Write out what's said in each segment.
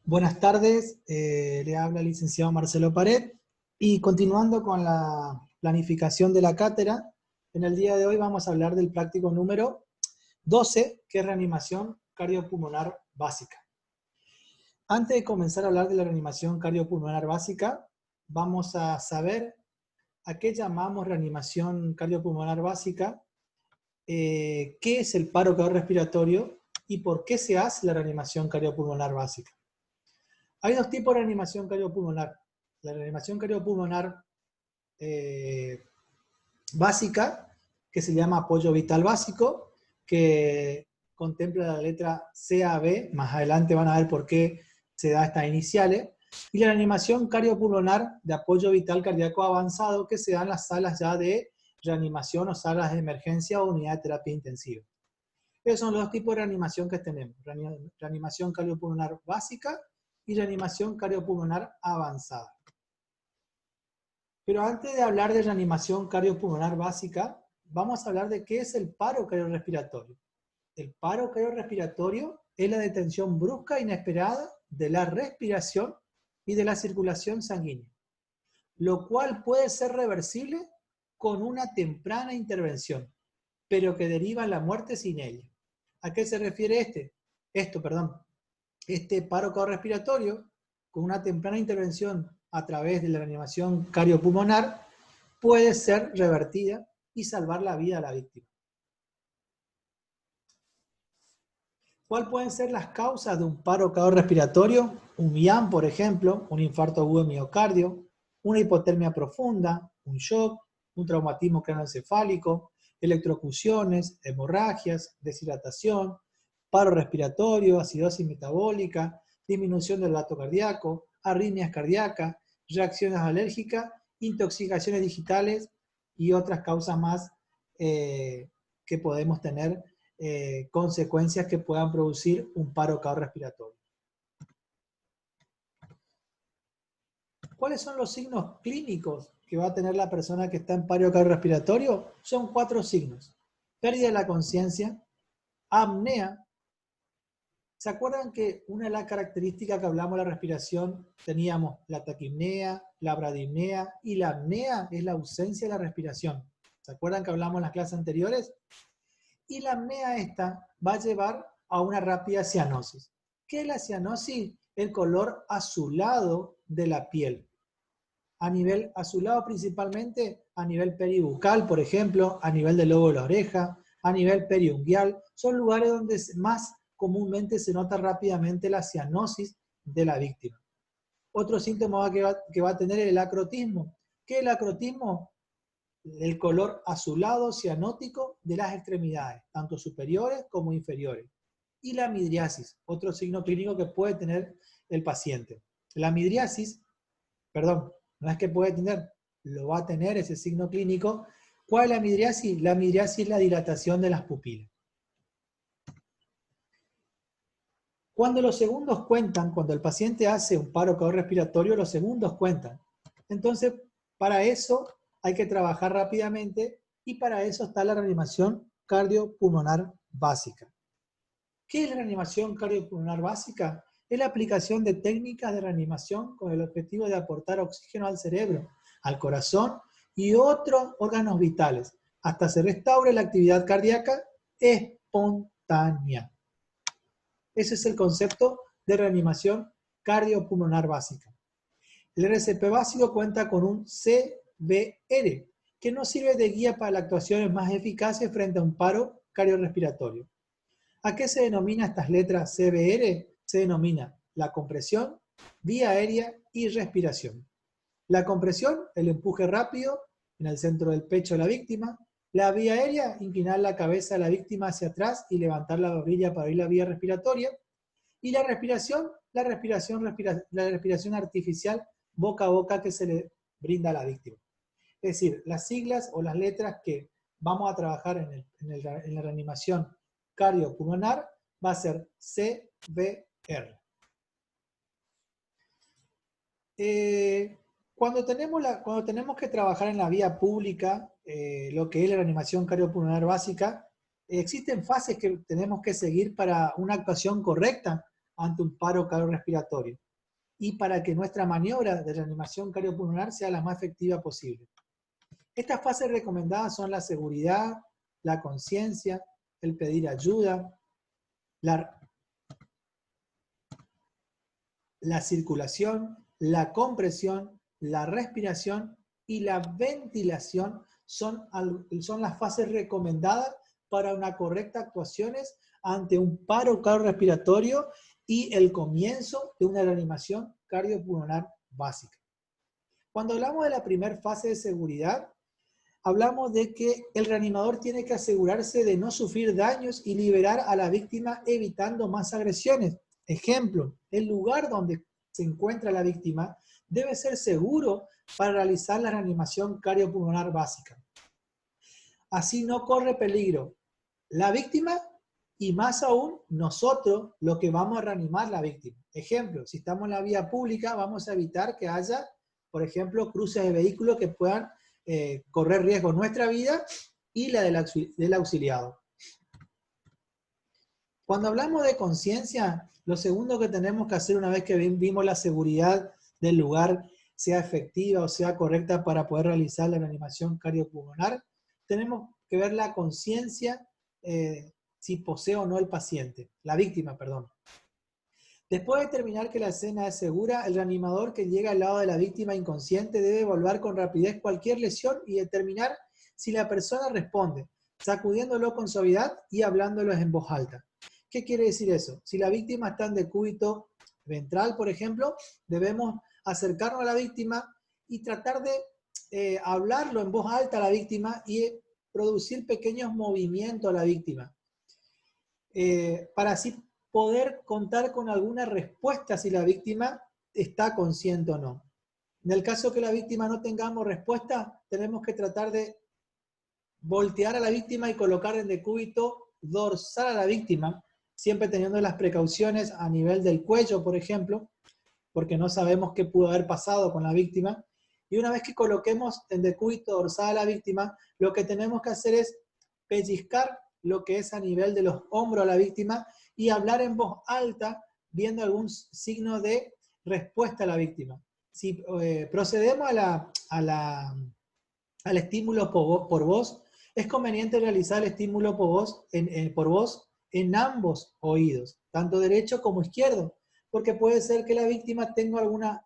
Buenas tardes, le habla el licenciado Marcelo Pared y continuando con la planificación de la cátedra, en el día de hoy vamos a hablar del práctico número 12, que es reanimación cardiopulmonar básica. Antes de comenzar a hablar de la reanimación cardiopulmonar básica, vamos a saber a qué llamamos reanimación cardiopulmonar básica, qué es el paro cardiorrespiratorio y por qué se hace la reanimación cardiopulmonar básica. Hay dos tipos de reanimación cardiopulmonar. La reanimación cardiopulmonar básica, que se llama apoyo vital básico, que contempla la letra CAB, más adelante van a ver por qué se da estas iniciales, y la reanimación cardiopulmonar de apoyo vital cardíaco avanzado, que se da en las salas ya de reanimación o salas de emergencia o unidad de terapia intensiva. Esos son los dos tipos de reanimación que tenemos. Reanimación cardiopulmonar básica y reanimación cardiopulmonar avanzada. Pero antes de hablar de reanimación cardiopulmonar básica, vamos a hablar de qué es el paro cardiorrespiratorio. El paro cardiorrespiratorio es la detención brusca e inesperada de la respiración y de la circulación sanguínea, lo cual puede ser reversible con una temprana intervención, pero que deriva en la muerte sin ella. ¿A qué se refiere este paro cardiorrespiratorio? Con una temprana intervención a través de la reanimación cardiopulmonar puede ser revertida y salvar la vida a la víctima. ¿Cuáles pueden ser las causas de un paro cardiorrespiratorio? Un IAM, por ejemplo, un infarto agudo de miocardio, una hipotermia profunda, un shock, un traumatismo craneoencefálico, electrocuciones, hemorragias, deshidratación, paro respiratorio, acidosis metabólica, disminución del latido cardíaco, arritmias cardíacas, reacciones alérgicas, intoxicaciones digitales y otras causas más que podemos tener, consecuencias que puedan producir un paro cardiorrespiratorio. ¿Cuáles son los signos clínicos que va a tener la persona que está en paro cardiorrespiratorio? Son 4 signos. Pérdida de la conciencia, apnea. ¿Se acuerdan que una de las características que hablamos de la respiración teníamos la taquipnea, la bradipnea y la apnea es la ausencia de la respiración? ¿Se acuerdan que hablamos en las clases anteriores? Y la apnea esta va a llevar a una rápida cianosis. ¿Qué es la cianosis? El color azulado de la piel. A nivel azulado principalmente a nivel peribucal, por ejemplo, a nivel del lobo de la oreja, a nivel periunguial. Son lugares donde más comúnmente se nota rápidamente la cianosis de la víctima. Otro síntoma que va a tener es el acrotismo. ¿Qué es el acrotismo? El color azulado cianótico de las extremidades, tanto superiores como inferiores. Y la midriasis, otro signo clínico que puede tener el paciente. La midriasis, perdón, no es que puede tener, lo va a tener ese signo clínico. ¿Cuál es la midriasis? La midriasis es la dilatación de las pupilas. Cuando los segundos cuentan, cuando el paciente hace un paro cardiorrespiratorio, los segundos cuentan. Entonces, para eso hay que trabajar rápidamente y para eso está la reanimación cardiopulmonar básica. ¿Qué es la reanimación cardiopulmonar básica? Es la aplicación de técnicas de reanimación con el objetivo de aportar oxígeno al cerebro, al corazón y otros órganos vitales, hasta se restaure la actividad cardíaca espontánea. Ese es el concepto de reanimación cardiopulmonar básica. El RCP básico cuenta con un CBR, que nos sirve de guía para las actuaciones más eficaces frente a un paro cardiorrespiratorio. ¿A qué se denomina estas letras CBR? Se denomina la compresión, vía aérea y respiración. La compresión, el empuje rápido en el centro del pecho de la víctima. La vía aérea, inclinar la cabeza de la víctima hacia atrás y levantar la barbilla para abrir la vía respiratoria. Y la respiración artificial boca a boca que se le brinda a la víctima. Es decir, las siglas o las letras que vamos a trabajar en la reanimación cardiopulmonar va a ser CBR. Cuando tenemos que trabajar en la vía pública, lo que es la reanimación cardiopulmonar básica, existen fases que tenemos que seguir para una actuación correcta ante un paro cardiorrespiratorio y para que nuestra maniobra de reanimación cardiopulmonar sea la más efectiva posible. Estas fases recomendadas son la seguridad, la conciencia, el pedir ayuda, la circulación, la compresión, la respiración y la ventilación son las fases recomendadas para una correcta actuación ante un paro cardiorrespiratorio y el comienzo de una reanimación cardiopulmonar básica. Cuando hablamos de la primera fase de seguridad, hablamos de que el reanimador tiene que asegurarse de no sufrir daños y liberar a la víctima evitando más agresiones. Ejemplo, el lugar donde se encuentra la víctima debe ser seguro para realizar la reanimación cardiopulmonar básica. Así no corre peligro la víctima y más aún nosotros los que vamos a reanimar la víctima. Ejemplo, si estamos en la vía pública vamos a evitar que haya, por ejemplo, cruces de vehículos que puedan correr riesgo nuestra vida y la del auxiliado. Cuando hablamos de conciencia, lo segundo que tenemos que hacer una vez que vimos la seguridad del lugar, sea efectiva o sea correcta para poder realizar la reanimación cardiopulmonar, tenemos que ver la conciencia, si posee o no el paciente, la víctima, perdón. Después de determinar que la escena es segura, el reanimador que llega al lado de la víctima inconsciente debe evaluar con rapidez cualquier lesión y determinar si la persona responde, sacudiéndolo con suavidad y hablándolo en voz alta. ¿Qué quiere decir eso? Si la víctima está en decúbito ventral, por ejemplo, debemos acercarnos a la víctima y tratar de hablarlo en voz alta a la víctima y producir pequeños movimientos a la víctima. Para así poder contar con alguna respuesta si la víctima está consciente o no. En el caso que la víctima no tengamos respuesta, tenemos que tratar de voltear a la víctima y colocar en decúbito dorsal a la víctima, siempre teniendo las precauciones a nivel del cuello, por ejemplo, porque no sabemos qué pudo haber pasado con la víctima. Y una vez que coloquemos en decúbito dorsal a la víctima, lo que tenemos que hacer es pellizcar lo que es a nivel de los hombros a la víctima y hablar en voz alta, viendo algún signo de respuesta a la víctima. Si procedemos al estímulo por voz, es conveniente realizar el estímulo por voz en ambos oídos, tanto derecho como izquierdo, porque puede ser que la víctima tenga alguna,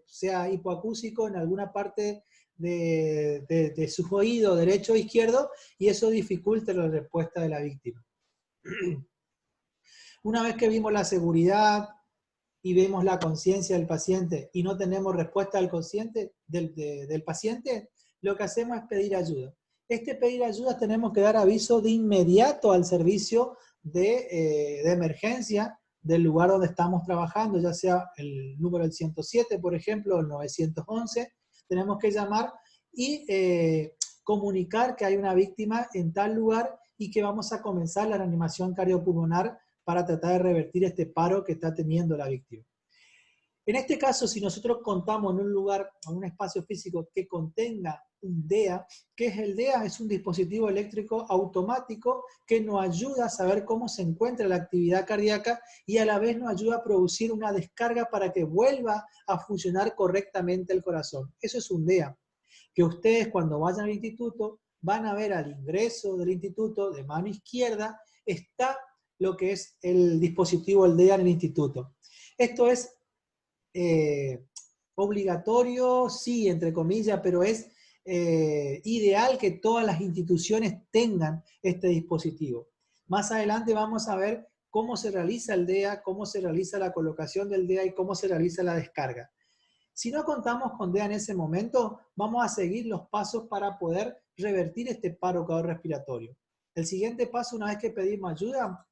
sea hipoacúsico en alguna parte de sus oídos, derecho o izquierdo, y eso dificulta la respuesta de la víctima. Una vez que vimos la seguridad y vemos la conciencia del paciente y no tenemos respuesta del paciente, lo que hacemos es pedir ayuda. Pedir ayuda tenemos que dar aviso de inmediato al servicio de emergencia del lugar donde estamos trabajando, ya sea el número del 107, por ejemplo, o el 911, tenemos que llamar y comunicar que hay una víctima en tal lugar y que vamos a comenzar la reanimación cardiopulmonar para tratar de revertir este paro que está teniendo la víctima. En este caso, si nosotros contamos en un lugar, en un espacio físico que contenga un DEA, ¿qué es el DEA? Es un dispositivo eléctrico automático que nos ayuda a saber cómo se encuentra la actividad cardíaca y a la vez nos ayuda a producir una descarga para que vuelva a funcionar correctamente el corazón. Eso es un DEA, que ustedes cuando vayan al instituto van a ver al ingreso del instituto, de mano izquierda, está lo que es el dispositivo, el DEA en el instituto. Esto es obligatorio, sí, entre comillas, pero es ideal que todas las instituciones tengan este dispositivo. Más adelante vamos a ver cómo se realiza el DEA, cómo se realiza la colocación del DEA y cómo se realiza la descarga. Si no contamos con DEA en ese momento, vamos a seguir los pasos para poder revertir este paro cardiorrespiratorio. El siguiente paso, una vez que pedimos ayuda,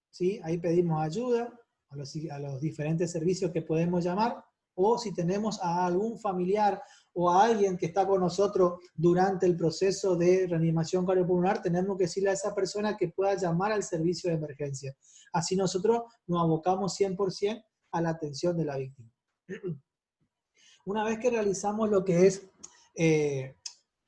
¿sí? Ahí pedimos ayuda a los diferentes servicios que podemos llamar, o si tenemos a algún familiar o a alguien que está con nosotros durante el proceso de reanimación cardiopulmonar, tenemos que decirle a esa persona que pueda llamar al servicio de emergencia. Así nosotros nos abocamos 100% a la atención de la víctima. Una vez que realizamos lo que es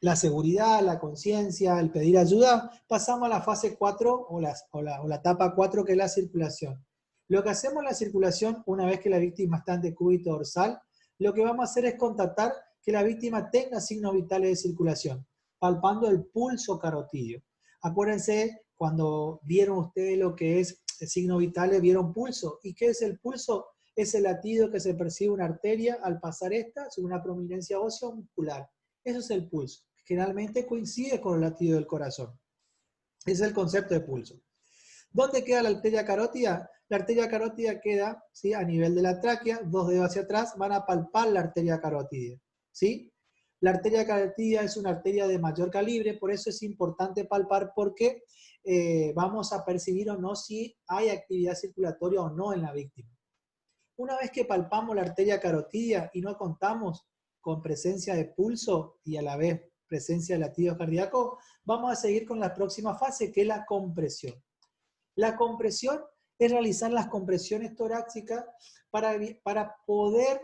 la seguridad, la conciencia, el pedir ayuda, pasamos a la fase 4 o la etapa 4, que es la circulación. Lo que hacemos en la circulación, una vez que la víctima está en decúbito dorsal, lo que vamos a hacer es constatar que la víctima tenga signos vitales de circulación, palpando el pulso carotidio. Acuérdense, cuando vieron ustedes lo que es el signo vitales, vieron pulso. ¿Y qué es el pulso? Es el latido que se percibe una arteria al pasar esta sobre una prominencia ósea o muscular. Eso es el pulso. Generalmente coincide con el latido del corazón. Ese es el concepto de pulso. ¿Dónde queda la arteria carótida? La arteria carótida queda, ¿sí?, a nivel de la tráquea, 2 dedos hacia atrás, van a palpar la arteria carótida, ¿sí? La arteria carótida es una arteria de mayor calibre, por eso es importante palpar, porque vamos a percibir o no si hay actividad circulatoria o no en la víctima. Una vez que palpamos la arteria carótida y no contamos con presencia de pulso y a la vez presencia de latido cardíaco, vamos a seguir con la próxima fase, que es la compresión. La compresión es realizar las compresiones torácicas para poder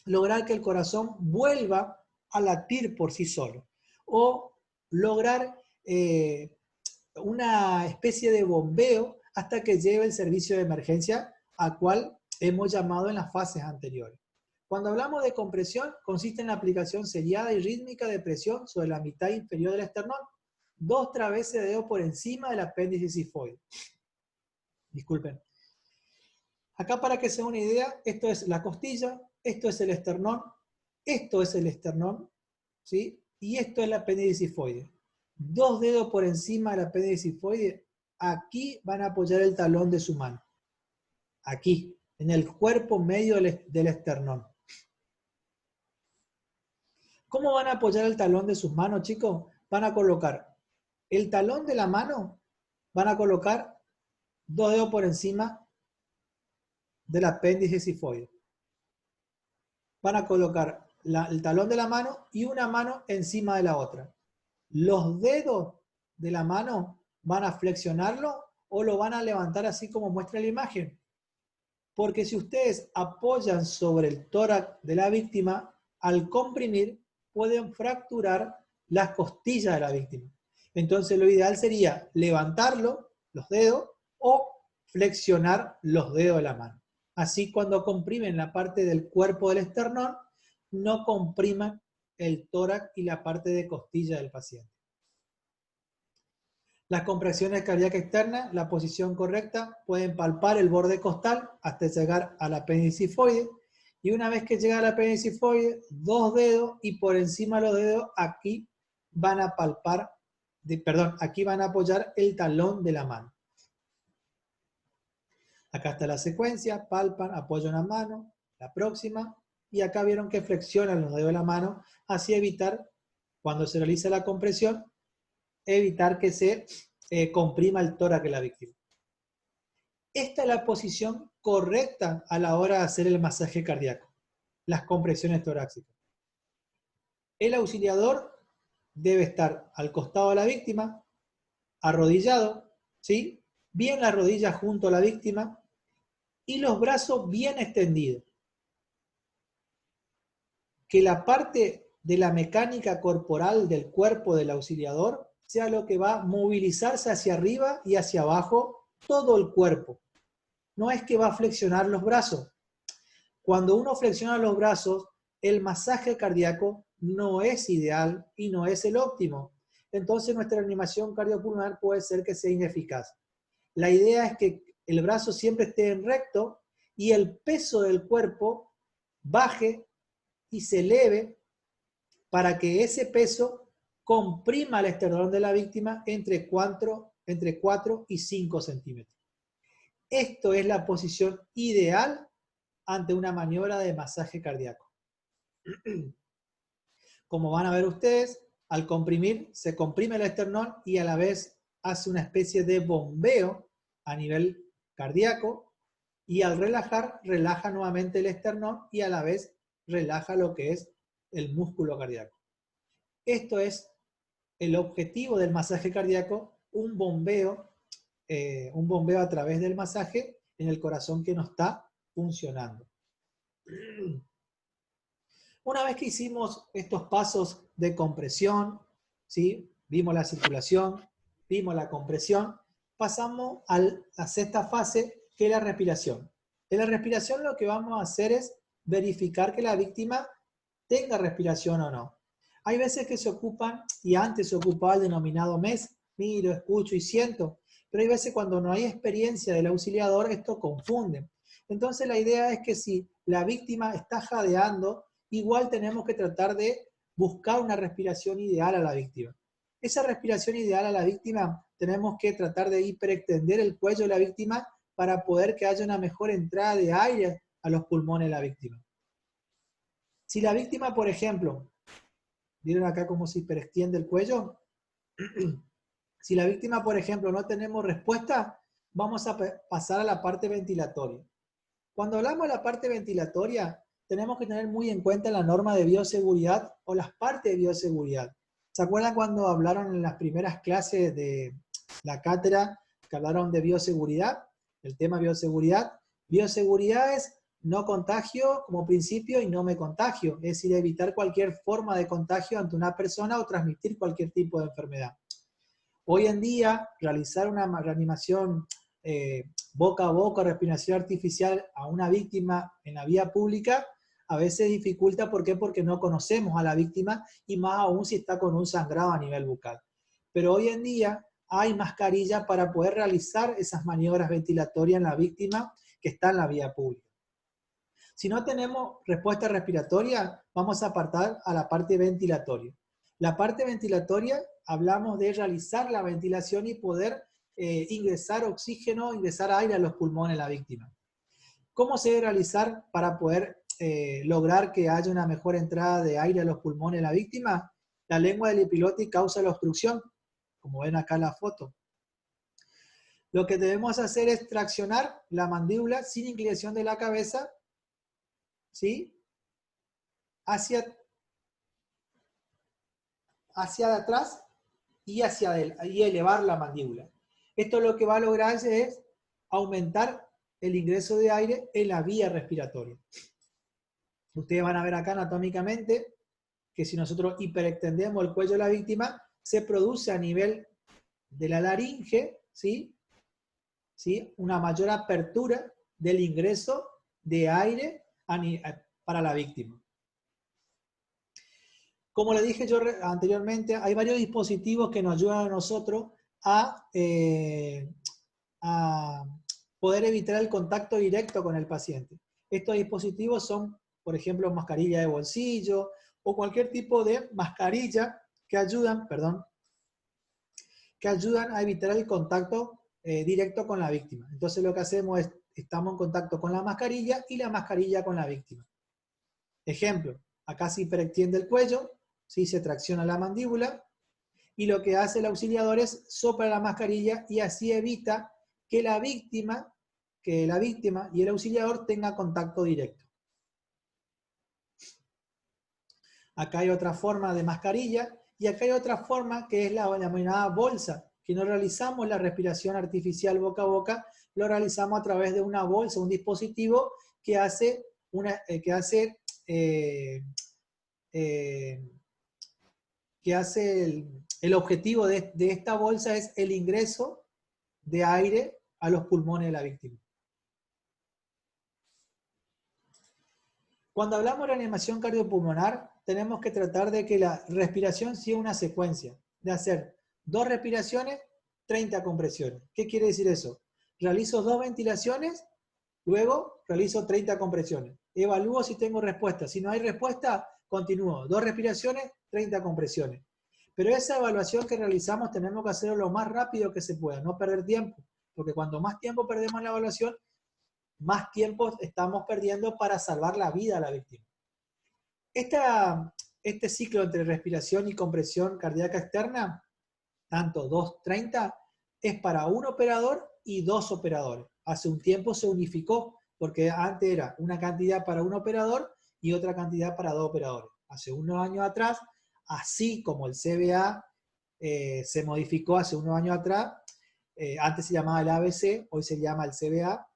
lograr que el corazón vuelva a latir por sí solo, o lograr una especie de bombeo hasta que lleve el servicio de emergencia, a cual hemos llamado en las fases anteriores. Cuando hablamos de compresión, consiste en la aplicación seriada y rítmica de presión sobre la mitad inferior del esternón, 2-3 veces de dedo por encima del apéndice cifoide. Disculpen. Acá, para que se den una idea, esto es la costilla, esto es el esternón, ¿sí? Y esto es el apéndice cifoide. 2 dedos por encima del apéndice cifoide, aquí van a apoyar el talón de su mano. Aquí, en el cuerpo medio del esternón. ¿Cómo van a apoyar el talón de sus manos, chicos? Van a colocar el talón de la mano, van a colocar 2 dedos por encima del apéndice cifoide. Van a colocar el talón de la mano y una mano encima de la otra. Los dedos de la mano van a flexionarlo o lo van a levantar así como muestra la imagen. Porque si ustedes apoyan sobre el tórax de la víctima, al comprimir pueden fracturar las costillas de la víctima. Entonces lo ideal sería levantarlo, los dedos, o flexionar los dedos de la mano. Así, cuando comprimen la parte del cuerpo del esternón, no compriman el tórax y la parte de costilla del paciente. Las compresiones cardíacas externas, la posición correcta, pueden palpar el borde costal hasta llegar al apéndice cifoide, y una vez que llega al apéndice cifoide, 2 dedos, y por encima de los dedos aquí van a palpar, aquí van a apoyar el talón de la mano. Acá está la secuencia: palpan, apoyan la mano, la próxima, y acá vieron que flexionan los dedos de la mano, así evitar, cuando se realiza la compresión, evitar que se comprima el tórax de la víctima. Esta es la posición correcta a la hora de hacer el masaje cardíaco, las compresiones torácicas. El auxiliador debe estar al costado de la víctima, arrodillado, ¿sí?, bien la rodilla junto a la víctima y los brazos bien extendidos. Que la parte de la mecánica corporal del cuerpo del auxiliador sea lo que va a movilizarse hacia arriba y hacia abajo todo el cuerpo. No es que va a flexionar los brazos. Cuando uno flexiona los brazos, el masaje cardíaco no es ideal y no es el óptimo. Entonces nuestra reanimación cardiopulmonar puede ser que sea ineficaz. La idea es que el brazo siempre esté en recto y el peso del cuerpo baje y se eleve para que ese peso comprima el esternón de la víctima entre 4 y 5 centímetros. Esto es la posición ideal ante una maniobra de masaje cardíaco. Como van a ver ustedes, al comprimir, se comprime el esternón y a la vez hace una especie de bombeo a nivel cardíaco, y al relajar, relaja nuevamente el esternón y a la vez relaja lo que es el músculo cardíaco. Esto es el objetivo del masaje cardíaco, un bombeo a través del masaje en el corazón que no está funcionando. Una vez que hicimos estos pasos de compresión, ¿sí?, vimos la circulación, vimos la compresión, pasamos a la sexta fase, que es la respiración. En la respiración lo que vamos a hacer es verificar que la víctima tenga respiración o no. Hay veces que se ocupan, y antes se ocupaba el denominado MES, miro, escucho y siento, pero hay veces cuando no hay experiencia del auxiliador, esto confunde. Entonces la idea es que si la víctima está jadeando, igual tenemos que tratar de buscar una respiración ideal a la víctima. Esa respiración ideal a la víctima, tenemos que tratar de hiperextender el cuello de la víctima para poder que haya una mejor entrada de aire a los pulmones de la víctima. Si la víctima, por ejemplo, ¿vieron acá cómo se hiperextiende el cuello? Si la víctima, por ejemplo, no tenemos respuesta, vamos a pasar a la parte ventilatoria. Cuando hablamos de la parte ventilatoria, tenemos que tener muy en cuenta la norma de bioseguridad o las partes de bioseguridad. ¿Se acuerdan cuando hablaron en las primeras clases de la cátedra que hablaron de bioseguridad? El tema bioseguridad. Bioseguridad es no contagio como principio y no me contagio. Es decir, evitar cualquier forma de contagio ante una persona o transmitir cualquier tipo de enfermedad. Hoy en día, realizar una reanimación boca a boca, respiración artificial a una víctima en la vía pública, a veces dificulta. ¿Por qué? Porque no conocemos a la víctima y más aún si está con un sangrado a nivel bucal. Pero hoy en día hay mascarillas para poder realizar esas maniobras ventilatorias en la víctima que está en la vía pública. Si no tenemos respuesta respiratoria, vamos a apartar a la parte ventilatoria. La parte ventilatoria, hablamos de realizar la ventilación y poder ingresar oxígeno, ingresar aire a los pulmones de la víctima. ¿Cómo se debe realizar para poder lograr que haya una mejor entrada de aire a los pulmones de la víctima? La lengua del epiglottis causa la obstrucción, como ven acá en la foto. Lo que debemos hacer es traccionar la mandíbula sin inclinación de la cabeza, ¿sí? Hacia atrás y y elevar la mandíbula. Esto lo que va a lograr es aumentar el ingreso de aire en la vía respiratoria. Ustedes van a ver acá anatómicamente que si nosotros hiperextendemos el cuello de la víctima, se produce a nivel de la laringe, ¿sí? ¿Sí? Una mayor apertura del ingreso de aire para la víctima. Como le dije yo anteriormente, hay varios dispositivos que nos ayudan a nosotros a poder evitar el contacto directo con el paciente. Estos dispositivos son, por ejemplo, mascarilla de bolsillo o cualquier tipo de mascarilla que ayudan, a evitar el contacto directo con la víctima. Entonces lo que hacemos es, estamos en contacto con la mascarilla y la mascarilla con la víctima. Ejemplo, acá se hiperextiende el cuello, ¿sí? Se tracciona la mandíbula y lo que hace el auxiliador es sopla la mascarilla y así evita que la víctima y el auxiliador tengan contacto directo. Acá hay otra forma de mascarilla y acá hay otra forma que es la denominada bolsa, que no realizamos la respiración artificial boca a boca, lo realizamos a través de una bolsa, un dispositivo que hace el objetivo de esta bolsa es el ingreso de aire a los pulmones de la víctima. Cuando hablamos de reanimación cardiopulmonar, tenemos que tratar de que la respiración siga una secuencia, de hacer 2 respiraciones, 30 compresiones. ¿Qué quiere decir eso? Realizo 2 ventilaciones, luego realizo 30 compresiones. Evalúo si tengo respuesta. Si no hay respuesta, continúo. 2 respiraciones, 30 compresiones. Pero esa evaluación que realizamos tenemos que hacerlo lo más rápido que se pueda, no perder tiempo. Porque cuanto más tiempo perdemos en la evaluación, más tiempo estamos perdiendo para salvar la vida a la víctima. Este ciclo entre respiración y compresión cardíaca externa, tanto 2-30, es para un operador y 2 operadores. Hace un tiempo se unificó, porque antes era una cantidad para un operador y otra cantidad para 2 operadores. Hace unos años atrás, así como el CBA se modificó hace unos años atrás, antes se llamaba el ABC, hoy se llama el CBA.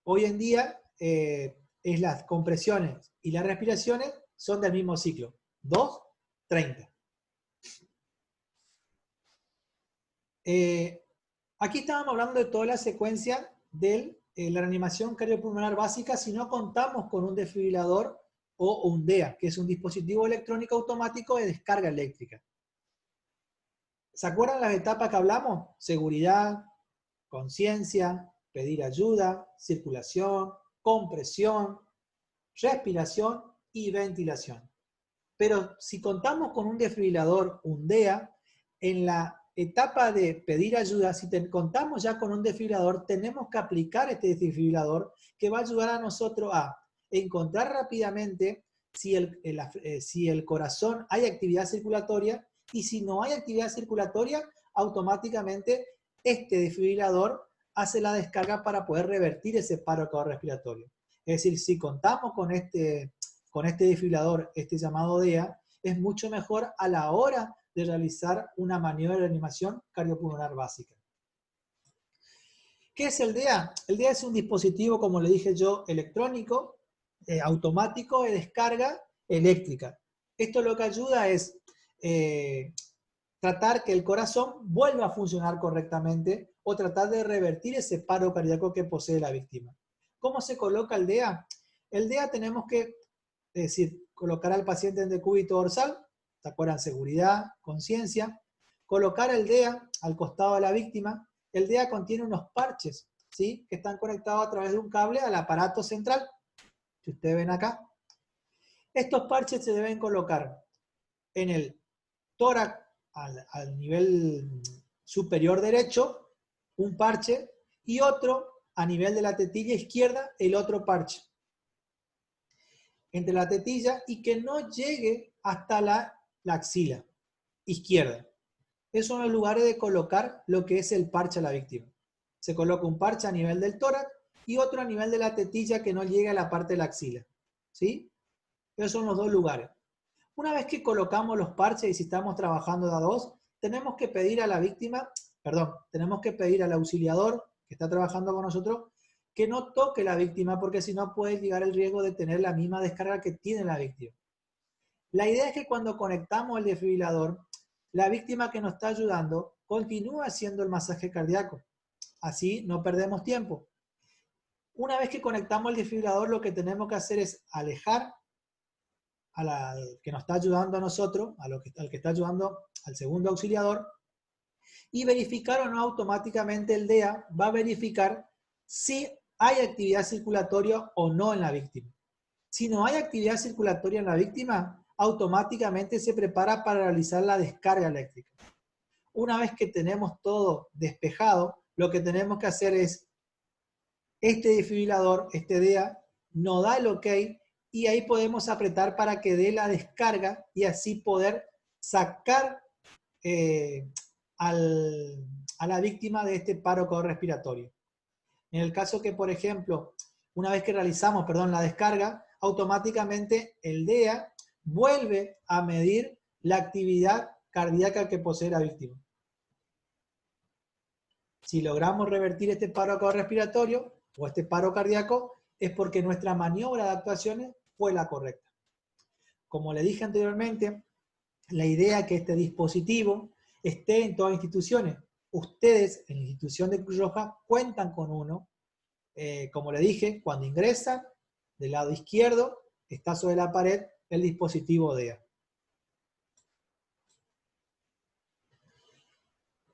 Hoy en día es las compresiones y las respiraciones son del mismo ciclo, 2-30. Aquí estábamos hablando de toda la secuencia de la reanimación cardiopulmonar básica si no contamos con un desfibrilador o un DEA, que es un dispositivo electrónico automático de descarga eléctrica. ¿Se acuerdan las etapas que hablamos? Seguridad, conciencia, pedir ayuda, circulación, compresión, respiración y ventilación. Pero si contamos con un desfibrilador, un DEA, en la etapa de pedir ayuda, si contamos ya con un desfibrilador, tenemos que aplicar este desfibrilador que va a ayudar a nosotros a encontrar rápidamente si el corazón hay actividad circulatoria y si no hay actividad circulatoria, automáticamente este desfibrilador hace la descarga para poder revertir ese paro cardiorrespiratorio. Es decir, si contamos con este desfibrilador, este llamado DEA, es mucho mejor a la hora de realizar una maniobra de reanimación cardiopulmonar básica. ¿Qué es el DEA? El DEA es un dispositivo, como le dije yo, electrónico, automático de descarga eléctrica. Esto lo que ayuda es tratar que el corazón vuelva a funcionar correctamente o tratar de revertir ese paro cardíaco que posee la víctima. ¿Cómo se coloca el DEA? El DEA tenemos que, es decir, colocar al paciente en decúbito dorsal, ¿se acuerdan? Seguridad, conciencia. Colocar el DEA al costado de la víctima. El DEA contiene unos parches, ¿sí? Que están conectados a través de un cable al aparato central, que ustedes ven acá. Estos parches se deben colocar en el tórax al nivel superior derecho, un parche, y otro a nivel de la tetilla izquierda, el otro parche. Entre la tetilla y que no llegue hasta la axila izquierda. Esos son los lugares de colocar lo que es el parche a la víctima. Se coloca un parche a nivel del tórax y otro a nivel de la tetilla que no llegue a la parte de la axila. ¿Sí? Esos son los dos lugares. Una vez que colocamos los parches y si estamos trabajando de a dos, tenemos que pedir a la víctima, tenemos que pedir al auxiliador que está trabajando con nosotros que no toque la víctima porque si no puede llegar el riesgo de tener la misma descarga que tiene la víctima. La idea es que cuando conectamos el desfibrilador, la víctima que nos está ayudando continúa haciendo el masaje cardíaco. Así no perdemos tiempo. Una vez que conectamos el desfibrilador, lo que tenemos que hacer es alejar al que nos está ayudando a nosotros, al que está ayudando al segundo auxiliador, y verificar o no automáticamente el DEA va a verificar si hay actividad circulatoria o no en la víctima. Si no hay actividad circulatoria en la víctima, automáticamente se prepara para realizar la descarga eléctrica. Una vez que tenemos todo despejado, lo que tenemos que hacer es, este desfibrilador, este DEA, nos da el OK y ahí podemos apretar para que dé la descarga y así poder sacar a la víctima de este paro cardiorrespiratorio. En el caso que, por ejemplo, una vez que realizamos, la descarga, automáticamente el DEA vuelve a medir la actividad cardíaca que posee la víctima. Si logramos revertir este paro cardiorrespiratorio o este paro cardíaco, es porque nuestra maniobra de actuaciones fue la correcta. Como le dije anteriormente, la idea es que este dispositivo esté en todas las instituciones. Ustedes en la institución de Cruz Roja cuentan con uno. Como le dije, cuando ingresan, del lado izquierdo está sobre la pared el dispositivo DEA.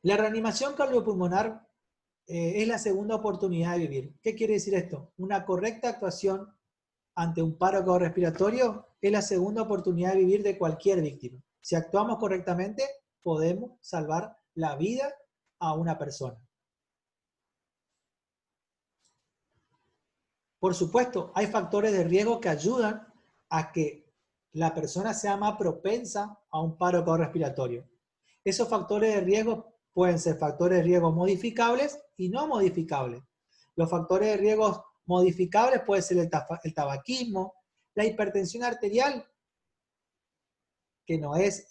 La reanimación cardiopulmonar es la segunda oportunidad de vivir. ¿Qué quiere decir esto? Una correcta actuación ante un paro cardiorrespiratorio es la segunda oportunidad de vivir de cualquier víctima. Si actuamos correctamente, podemos salvar la vida a una persona. Por supuesto, hay factores de riesgo que ayudan a que la persona sea más propensa a un paro cardiorrespiratorio. Esos factores de riesgo pueden ser factores de riesgo modificables y no modificables. Los factores de riesgo modificables pueden ser el tabaquismo, la hipertensión arterial, que no es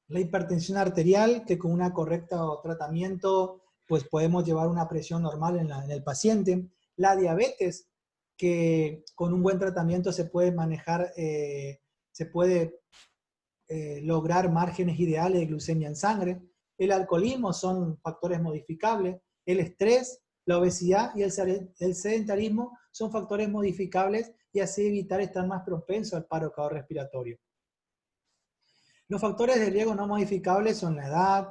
la hipertensión arterial, que con un correcto tratamiento pues podemos llevar una presión normal en el paciente. La diabetes, que con un buen tratamiento se puede manejar, se puede lograr márgenes ideales de glucemia en sangre. El alcoholismo son factores modificables. El estrés, la obesidad y el sedentarismo son factores modificables y así evitar estar más propenso al paro cardiorrespiratorio. Los factores de riesgo no modificables son la edad,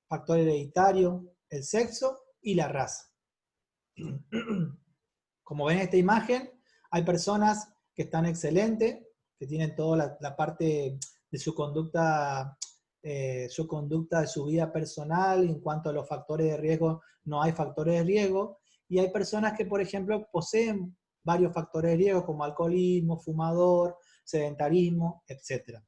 factor hereditario, el sexo y la raza. Como ven en esta imagen, hay personas que están excelentes, que tienen toda la parte de su conducta de su vida personal. En cuanto a los factores de riesgo, no hay factores de riesgo. Y hay personas que, por ejemplo, poseen varios factores de riesgo, como alcoholismo, fumador, sedentarismo, etc.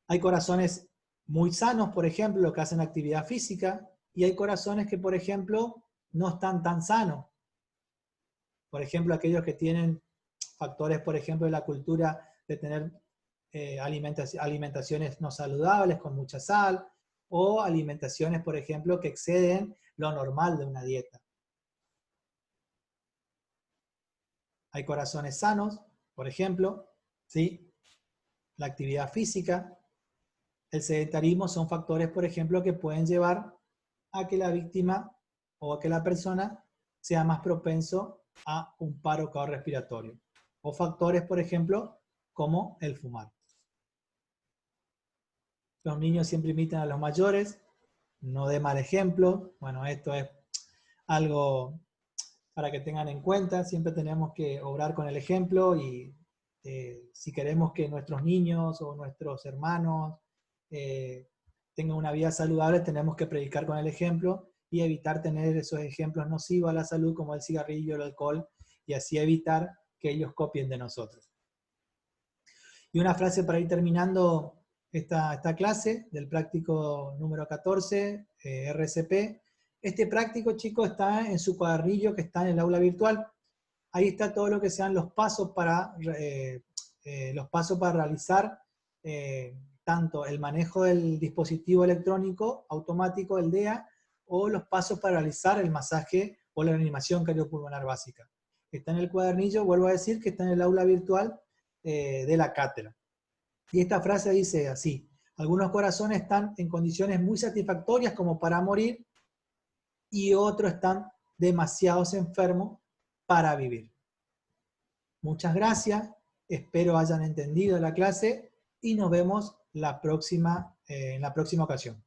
Hay corazones muy sanos, por ejemplo, que hacen actividad física, y hay corazones que, por ejemplo, no están tan sanos. Por ejemplo, aquellos que tienen factores, por ejemplo, de la cultura de tener alimentaciones no saludables con mucha sal, o alimentaciones, por ejemplo, que exceden lo normal de una dieta. Hay corazones sanos, por ejemplo, ¿sí? La actividad física, el sedentarismo son factores, por ejemplo, que pueden llevar a que la víctima o a que la persona sea más propenso a un paro cardiorrespiratorio. O factores, por ejemplo, como el fumar. Los niños siempre imitan a los mayores, no dé mal ejemplo. Bueno, esto es algo para que tengan en cuenta. Siempre tenemos que obrar con el ejemplo y si queremos que nuestros niños o nuestros hermanos tengan una vida saludable, tenemos que predicar con el ejemplo y evitar tener esos ejemplos nocivos a la salud como el cigarrillo, el alcohol, y así evitar que ellos copien de nosotros. Y una frase para ir terminando esta clase del práctico número 14, RCP. Este práctico, chicos, está en su cuadernillo que está en el aula virtual. Ahí está todo lo que sean los pasos para realizar tanto el manejo del dispositivo electrónico automático, el DEA, o los pasos para realizar el masaje o la reanimación cardiopulmonar básica. Está en el cuadernillo, vuelvo a decir, que está en el aula virtual de la cátedra. Y esta frase dice así: algunos corazones están en condiciones muy satisfactorias como para morir, y otros están demasiado enfermos para vivir. Muchas gracias, espero hayan entendido la clase y nos vemos en la próxima ocasión.